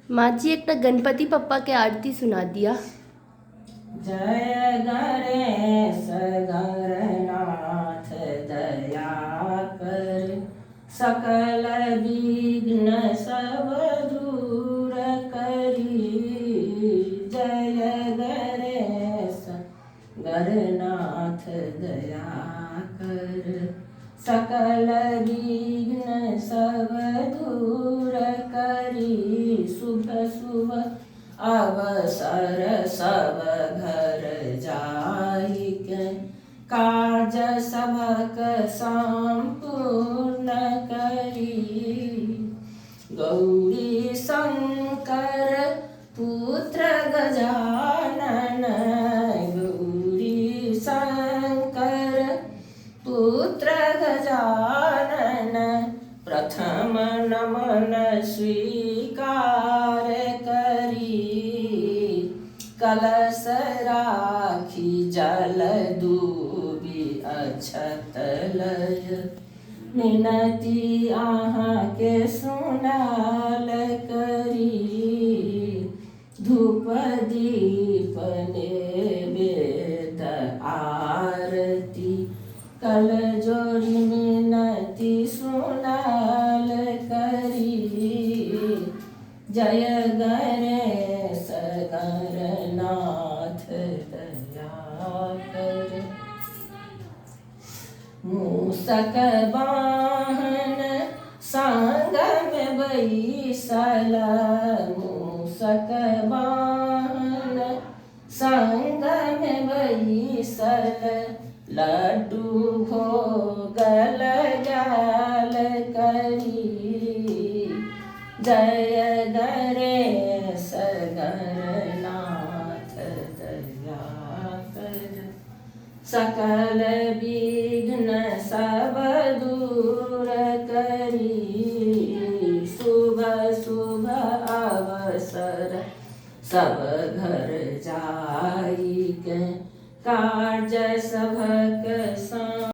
माँ जी एक गणपति पप्पा के आरती सुना दिया। जय गणेश गणनाथ दया कर, सकल विघ्न सब दूर करी। जय गणेश गणनाथ दया कर, सकल विघ्न सब दूर करी। शुभ शुभ अवसर सब घर जाइक, काज सबक संपूर्ण करी। गौरी शंकर पुत्र गजानन, गौरी शंकर पुत्र गजानन। प्रथम नमन स्वीकार करी, कलश राखी जल दूबी अक्षत लय। मिनती अहाँ के सुनाल करी, धूप दीप नैवेद्य आरती। कल जोड़ी मिनती सुनाल करी। जय गणेश गणनाथ दया कर, मूषक वाहन संग में बैसल। मूषक वाहन संग में बैसल, लड्डू भोग लगाल करी। जय गणेश गणनाथ दया कर, सकल विघ्न सब दूर करी। शुभ शुभ अवसर सब घर जाइक, कार्य सबक